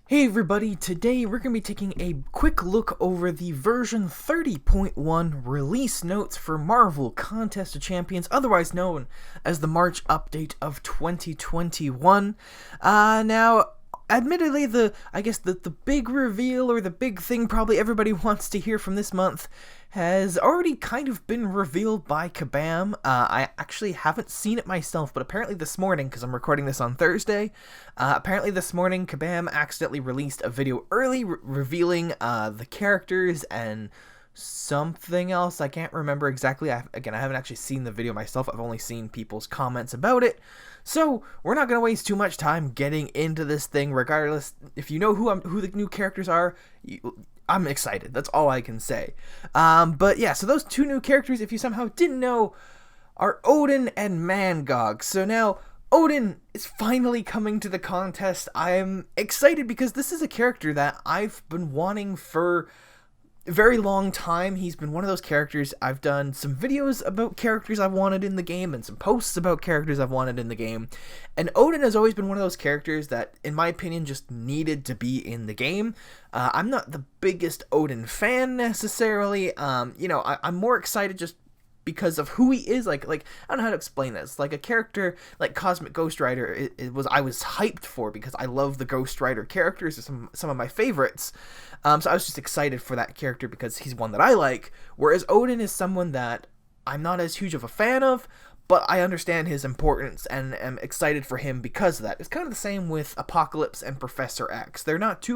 Hey everybody, today we're going to be taking a quick look over the version 30.1 release notes for Marvel Contest of Champions, otherwise known as the March update of 2021. Now, admittedly, the big reveal, or the big thing probably everybody wants to hear from this month, has already kind of been revealed by Kabam. I actually haven't seen it myself, but apparently this morning, because I'm recording this on Thursday, apparently this morning Kabam accidentally released a video early revealing the characters and something else. I can't remember exactly. I haven't actually seen the video myself. I've only seen people's comments about it. So we're not going to waste too much time getting into this thing. Regardless, if you know who the new characters are, I'm excited. That's all I can say. But yeah, so those two new characters, if you somehow didn't know, are Odin and Mangog. So now, Odin is finally coming to the contest. I'm excited because this is a character that I've been wanting for a very long time. He's been one of those characters. I've done some videos about characters I've wanted in the game and some posts about characters I've wanted in the game. And Odin has always been one of those characters that, in my opinion, just needed to be in the game. I'm not the biggest Odin fan necessarily. I'm more excited just because of who he is. Like I don't know how to explain this. Like a character like Cosmic Ghost Rider, I was hyped for because I love the Ghost Rider characters. They're some of my favorites. So I was just excited for that character because he's one that I like. Whereas Odin is someone that I'm not as huge of a fan of, but I understand his importance and am excited for him because of that. It's kind of the same with Apocalypse and Professor X. They're not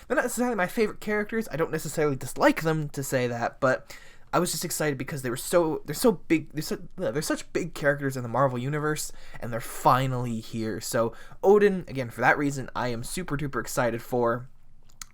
necessarily my favorite characters. I don't necessarily dislike them to say that, but I was just excited because they're so big. They're such big characters in the Marvel universe, and they're finally here. So Odin, again, for that reason, I am super duper excited for.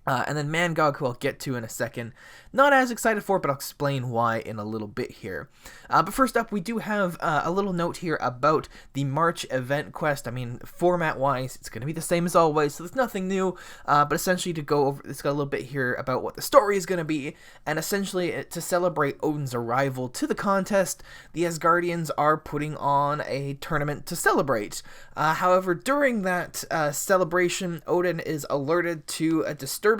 And then Mangog, who I'll get to in a second. Not as excited for, but I'll explain why in a little bit here. But first up, we do have a little note here about the March event quest. I mean, format-wise, it's going to be the same as always, so there's nothing new. But essentially, to go over, it's got a little bit here about what the story is going to be. And essentially, to celebrate Odin's arrival to the contest, the Asgardians are putting on a tournament to celebrate. However, during that celebration, Odin is alerted to a disturbance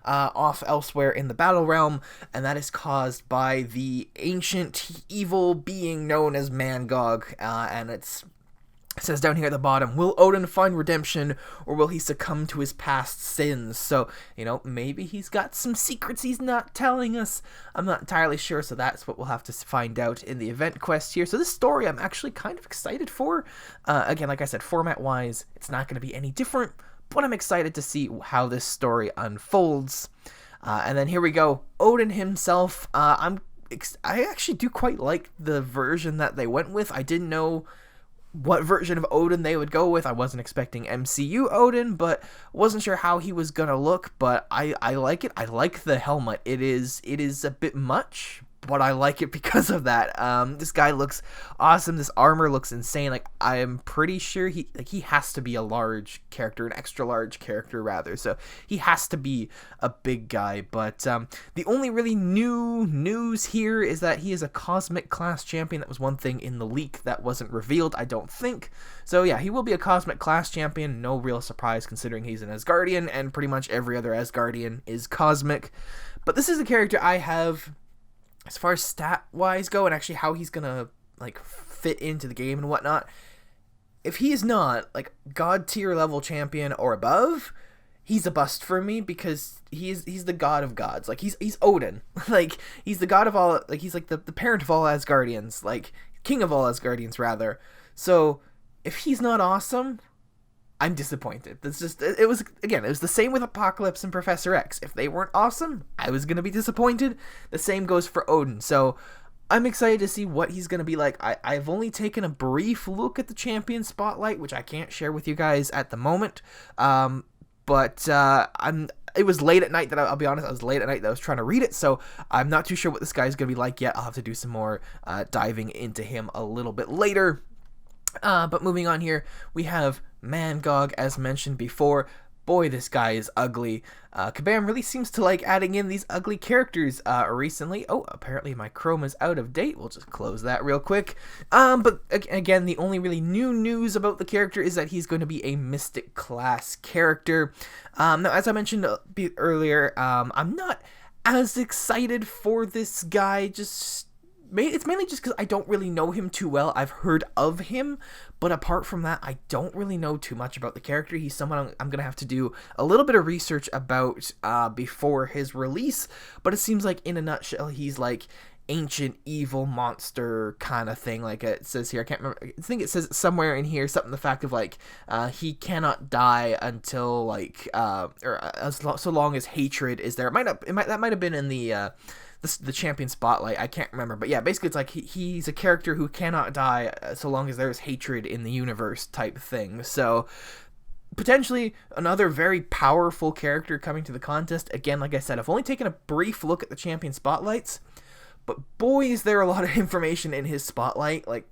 off elsewhere in the battle realm, and that is caused by the ancient evil being known as Mangog, and it says down here at the bottom, will Odin find redemption, or will he succumb to his past sins? So, maybe he's got some secrets he's not telling us. I'm not entirely sure, so that's what we'll have to find out in the event quest here. So this story I'm actually kind of excited for. Again, like I said, format-wise, it's not going to be any different, but I'm excited to see how this story unfolds. And then here we go. Odin himself. I actually do quite like the version that they went with. I didn't know what version of Odin they would go with. I wasn't expecting MCU Odin, but wasn't sure how he was gonna look. But I like it. I like the helmet. It is a bit much, but I like it because of that. This guy looks awesome. This armor looks insane. Like, I am pretty sure he has to be a large character, an extra large character rather. So he has to be a big guy. But the only really new news here is that he is a Cosmic class champion. That was one thing in the leak that wasn't revealed, I don't think. So yeah, he will be a Cosmic class champion. No real surprise considering he's an Asgardian, and pretty much every other Asgardian is Cosmic. But this is a character I have, as far as stat-wise go, and actually how he's gonna, fit into the game and whatnot. If he is not, God-tier level champion or above, he's a bust for me, because he's the god of gods. He's Odin. He's the god of all, he's the parent of all Asgardians. King of all Asgardians, rather. So, if he's not awesome, I'm disappointed. It was the same with Apocalypse and Professor X. If they weren't awesome, I was going to be disappointed. The same goes for Odin. So I'm excited to see what he's going to be like. I've only taken a brief look at the Champion Spotlight, which I can't share with you guys at the moment. It was late at night that I'll be honest, I was late at night that I was trying to read it, so I'm not too sure what this guy's going to be like yet. I'll have to do some more diving into him a little bit later. But moving on here, we have Mangog, as mentioned before. boy, this guy is ugly. Kabam really seems to like adding in these ugly characters recently. Oh, apparently my Chrome is out of date. We'll just close that real quick. But again, the only really new news about the character is that he's going to be a Mystic class character. Now, as I mentioned earlier, I'm not as excited for this guy. It's mainly just because I don't really know him too well. I've heard of him, but apart from that, I don't really know too much about the character. He's someone I'm going to have to do a little bit of research about before his release, but it seems like in a nutshell, he's like ancient evil monster kind of thing, like it says here. I can't remember. I think it says somewhere in here something to the fact of like he cannot die until like so long as hatred is there. That might have been in the champion spotlight. I can't remember, but yeah, basically it's like he's a character who cannot die so long as there's hatred in the universe type thing. So potentially another very powerful character coming to the contest. Again, like I said, I've only taken a brief look at the champion spotlights, but boy, is there a lot of information in his spotlight. Like,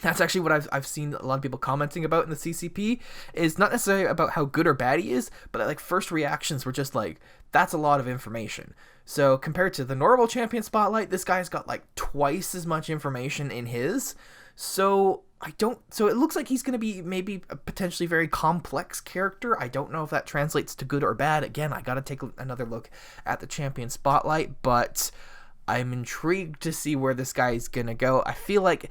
that's actually what I've seen a lot of people commenting about in the CCP, is not necessarily about how good or bad he is, but like first reactions were just like, that's a lot of information. So compared to the normal champion spotlight, this guy's got like twice as much information in his. So it looks like he's going to be maybe a potentially very complex character. I don't know if that translates to good or bad. Again, I got to take another look at the champion spotlight, but I'm intrigued to see where this guy's gonna go. I feel like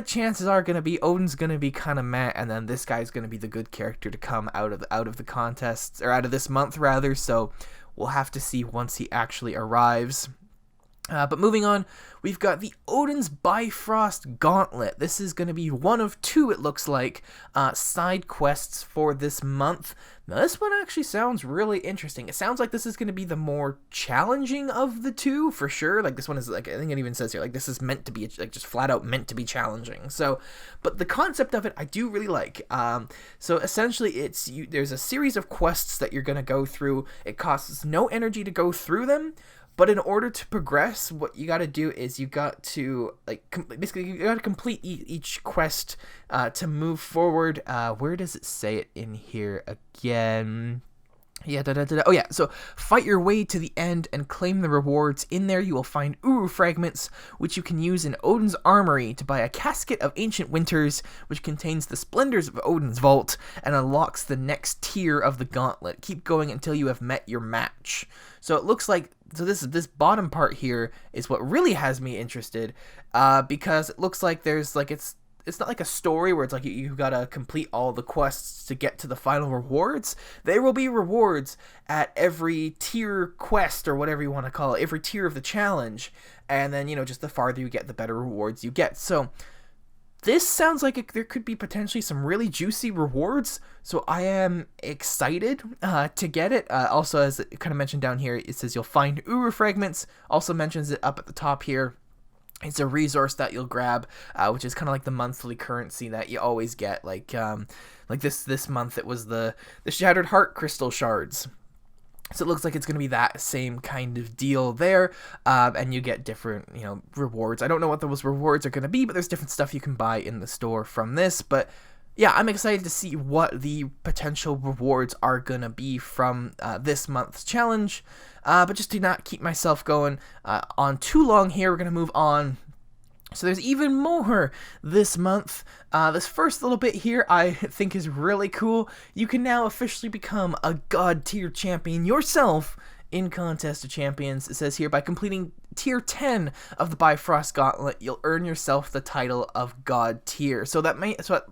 chances are gonna be Odin's gonna be kind of meh, and then this guy's gonna be the good character to come out of the contests, or out of this month rather. So we'll have to see once he actually arrives. But moving on, we've got the Odin's Bifrost Gauntlet. This is going to be one of two, it looks like, side quests for this month. Now, this one actually sounds really interesting. It sounds like this is going to be the more challenging of the two, for sure. Like, this one is, like, I think it even says here, like, this is meant to be, like, just flat out meant to be challenging. So, but the concept of it, I do really like. So, essentially, there's a series of quests that you're going to go through. It costs no energy to go through them. But in order to progress, what you got to do is you got to, like, basically you got to complete each quest to move forward. Where does it say it in here again? Yeah, Oh yeah, so fight your way to the end and claim the rewards. In there you will find Uru fragments, which you can use in Odin's armory to buy a casket of ancient winters, which contains the splendors of Odin's vault and unlocks the next tier of the gauntlet. Keep going until you have met your match. So it looks like, this bottom part here is what really has me interested, because it looks like there's like, it's not like a story where it's like you gotta complete all the quests to get to the final rewards. There will be rewards at every tier quest, or whatever you want to call it, every tier of the challenge, and then, you know, just the farther you get, the better rewards you get. So this sounds like there could be potentially some really juicy rewards, so I am excited to get it. Also, as it kind of mentioned down here, it says you'll find Uru fragments. Also mentions it up at the top here. It's a resource that you'll grab, which is kind of like the monthly currency that you always get. Like this month, it was the Shattered Heart Crystal Shards. So it looks like it's going to be that same kind of deal there, and you get different, you know, rewards. I don't know what those rewards are going to be, but there's different stuff you can buy in the store from this. But yeah, I'm excited to see what the potential rewards are going to be from this month's challenge. But just to not keep myself going on too long here, we're going to move on. So there's even more this month. This first little bit here I think is really cool. You can now officially become a God tier champion yourself in Contest of Champions. It says here, by completing tier 10 of the Bifrost Gauntlet, you'll earn yourself the title of God tier. So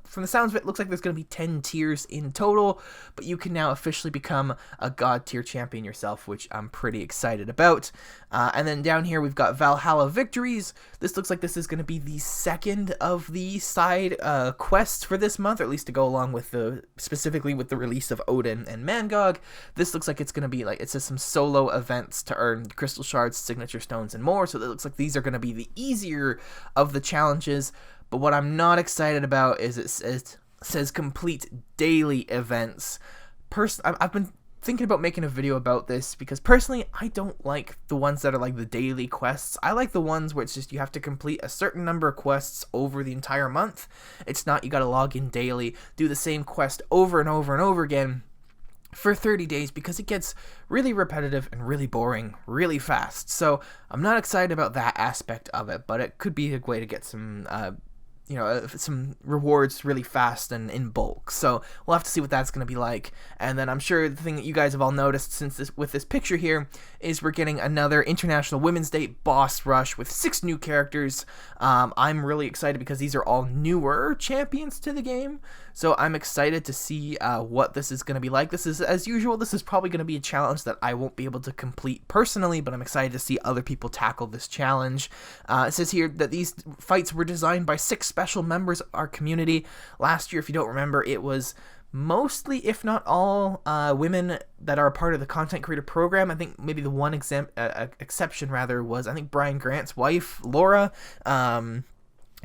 from the sounds of it, looks like there's going to be 10 tiers in total, but you can now officially become a God tier champion yourself, which I'm pretty excited about. And then down here we've got Valhalla Victories. This looks like this is going to be the second of the side quests for this month, or at least to go along with specifically with the release of Odin and Mangog. This looks like it's going to be, like, it says some solo events to earn crystal shards, signature stones, and more. So it looks like these are going to be the easier of the challenges. But what I'm not excited about is it says complete daily events. I've been thinking about making a video about this, because personally I don't like the ones that are like the daily quests. I like the ones where it's just you have to complete a certain number of quests over the entire month. It's not you gotta log in daily, do the same quest over and over and over again. for 30 days because it gets really repetitive and really boring really fast. So I'm not excited about that aspect of it, but it could be a way to get some some rewards really fast and in bulk. So we'll have to see what that's going to be like. And then I'm sure the thing that you guys have all noticed with this picture here is we're getting another International Women's Day boss rush with 6 new characters. I'm really excited because these are all newer champions to the game. So I'm excited to see what this is going to be like. This is, as usual, this is probably going to be a challenge that I won't be able to complete personally, but I'm excited to see other people tackle this challenge. It says here that these fights were designed by 6 special members of our community. Last year, if you don't remember, it was mostly, if not all, women that are a part of the content creator program. I think maybe the one exception was, I think, Brian Grant's wife, Laura,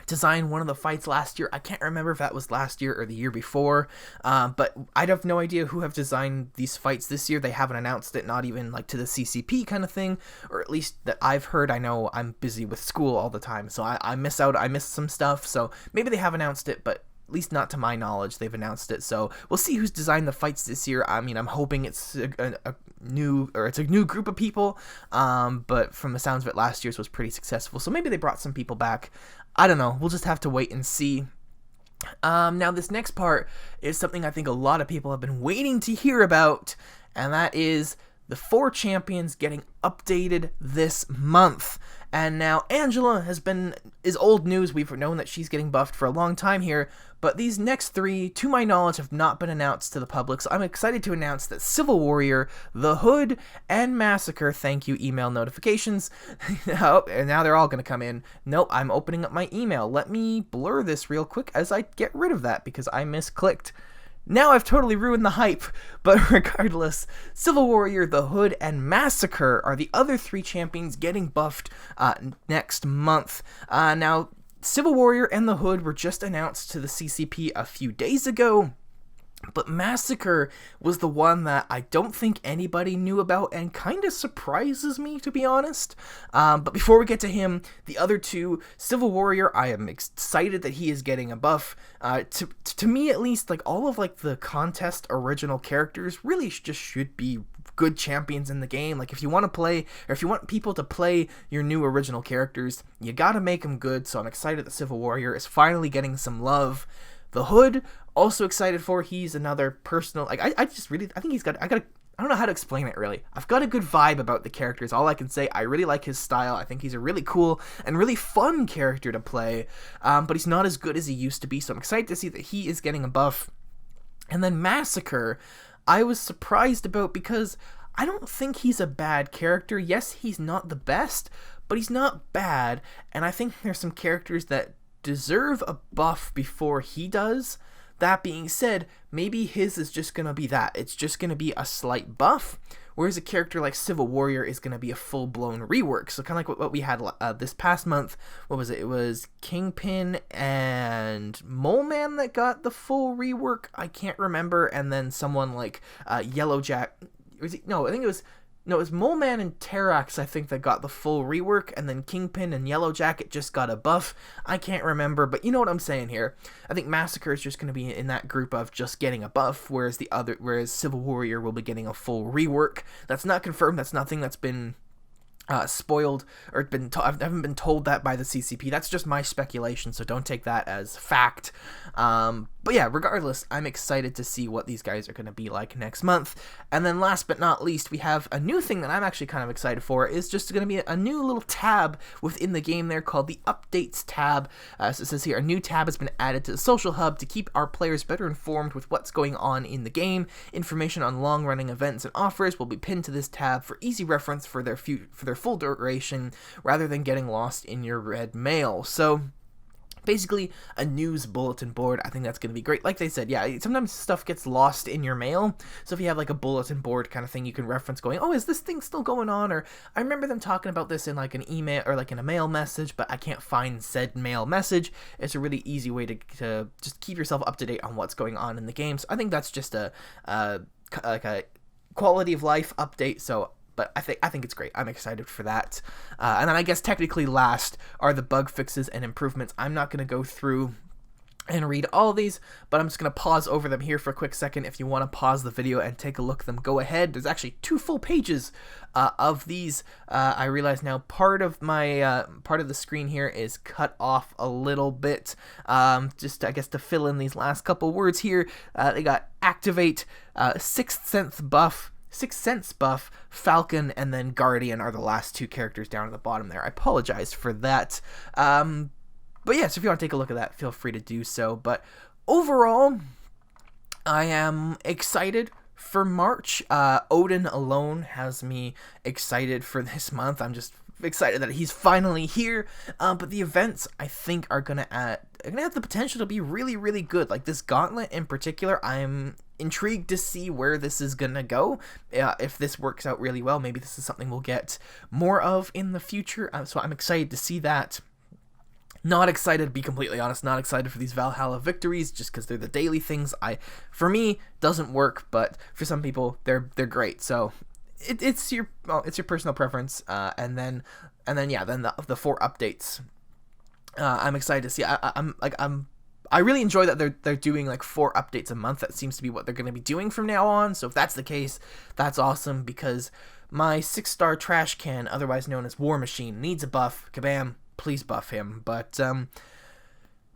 designed one of the fights last year. I can't remember if that was last year or the year before, but I'd have no idea who have designed these fights this year. They haven't announced it, not even like to the CCP kind of thing, or at least that I've heard. I know I'm busy with school all the time, so I miss some stuff, so maybe they have announced it, but at least not to my knowledge they've announced it. So we'll see who's designed the fights this year. I mean, I'm hoping it's a new group of people, but from the sounds of it, last year's was pretty successful, so maybe they brought some people back. I don't know. We'll just have to wait and see. Now, this next part is something I think a lot of people have been waiting to hear about, and that is the 4 champions getting updated this month. And now Angela is old news. We've known that she's getting buffed for a long time here, but these next 3, to my knowledge, have not been announced to the public. So I'm excited to announce that Civil Warrior, The Hood, and Massacre, thank you email notifications, and now they're all going to come in. Nope, I'm opening up my email. Let me blur this real quick as I get rid of that because I misclicked. Now I've totally ruined the hype, but regardless, Civil Warrior, The Hood, and Massacre are the other 3 champions getting buffed next month. Now, Civil Warrior and The Hood were just announced to the CCP a few days ago, but Massacre was the one that I don't think anybody knew about and kind of surprises me, to be honest. But before we get to him, the other 2, Civil Warrior, I am excited that he is getting a buff. To me, at least, like all of like the contest original characters really just should be good champions in the game. Like if you want to play, or if you want people to play your new original characters, you gotta make them good. So I'm excited that Civil Warrior is finally getting some love. The Hood, also excited for. He's another personal, like, I think he's got, I don't know how to explain it, really. I've got a good vibe about the characters. All I can say, I really like his style. I think he's a really cool and really fun character to play, but he's not as good as he used to be, so I'm excited to see that he is getting a buff. And then Massacre, I was surprised about because I don't think he's a bad character. Yes, he's not the best, but he's not bad, and I think there's some characters that deserve a buff before he does. That being said, maybe his is just going to be that. It's just going to be a slight buff, whereas a character like Civil Warrior is going to be a full-blown rework. So kind of like what we had this past month. What was it? It was Kingpin and Mole Man that got the full rework. I can't remember. And then someone like Yellowjack. It was Mole Man and Terrax, I think, that got the full rework, and then Kingpin and Yellowjacket just got a buff. I can't remember, but you know what I'm saying here. I think Massacre is just going to be in that group of just getting a buff, whereas Civil Warrior will be getting a full rework. That's not confirmed. That's nothing that's been spoiled or I haven't been told that by the CCP. That's just my speculation, so don't take that as fact. But yeah, regardless, I'm excited to see what these guys are going to be like next month. And then last but not least, we have a new thing that I'm actually kind of excited for. Is just going to be a new little tab within the game there called the Updates tab. So it says here, a new tab has been added to the Social Hub to keep our players better informed with what's going on in the game. Information on long-running events and offers will be pinned to this tab for easy reference for their full duration, rather than getting lost in your red mail. So basically a news bulletin board. I think that's going to be great. Like they said, yeah, sometimes stuff gets lost in your mail. So if you have like a bulletin board kind of thing, you can reference going, oh, is this thing still going on? Or I remember them talking about this in like an email or like in a mail message, but I can't find said mail message. It's a really easy way to just keep yourself up to date on what's going on in the game. So I think that's just a quality of life update. So but I think it's great. I'm excited for that. And then I guess technically last are the bug fixes and improvements. I'm not going to go through and read all of these, but I'm just going to pause over them here for a quick second. If you want to pause the video and take a look at them, go ahead. There's actually 2 full pages of these. I realize now part of my part of the screen here is cut off a little bit, just I guess to fill in these last couple words here. They got Activate, Sixth Sense buff, Falcon, and then Guardian are the last 2 characters down at the bottom there. I apologize for that. But yeah, so if you want to take a look at that, feel free to do so. But overall, I am excited for March. Odin alone has me excited for this month. I'm just excited that he's finally here. But the events, I think, are gonna have the potential to be really, really good. Like this gauntlet in particular, I'm intrigued to see where this is gonna go. If this works out really well, maybe this is something we'll get more of in the future. So I'm excited to see that. Not excited, to be completely honest, not excited for these Valhalla victories, just because they're the daily things. For me, doesn't work, but for some people, they're great. So it's your personal preference. And then the 4 updates. I'm excited to see. I really enjoy that they're doing like 4 updates a month. That seems to be what they're going to be doing from now on. So if that's the case, that's awesome, because my 6-star trash can, otherwise known as War Machine, needs a buff. Kabam. Please buff him. But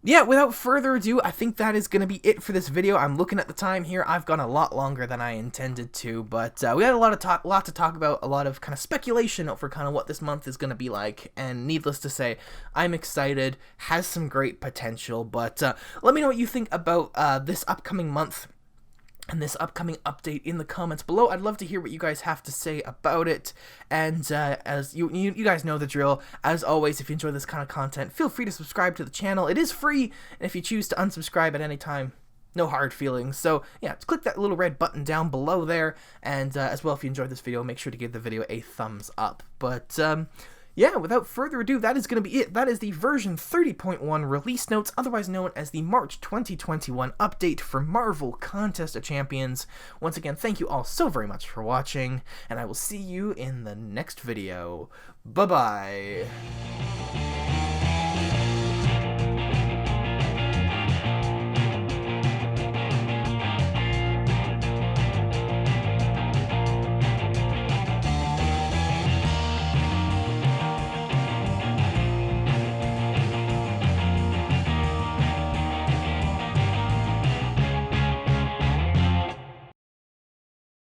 yeah, without further ado, I think that is going to be it for this video. I'm looking at the time here. I've gone a lot longer than I intended to, but we had a lot to talk about, a lot of kind of speculation for kind of what this month is going to be like, and needless to say, I'm excited, has some great potential. But let me know what you think about this upcoming month and this upcoming update in the comments below. I'd love to hear what you guys have to say about it. And as you guys know the drill, as always, if you enjoy this kind of content, feel free to subscribe to the channel. It is free, and if you choose to unsubscribe at any time, no hard feelings. So yeah, just click that little red button down below there. And as well, if you enjoyed this video, make sure to give the video a thumbs up. But yeah, without further ado, that is going to be it. That is the version 30.1 release notes, otherwise known as the March 2021 update for Marvel Contest of Champions. Once again, thank you all so very much for watching, and I will see you in the next video. Bye-bye.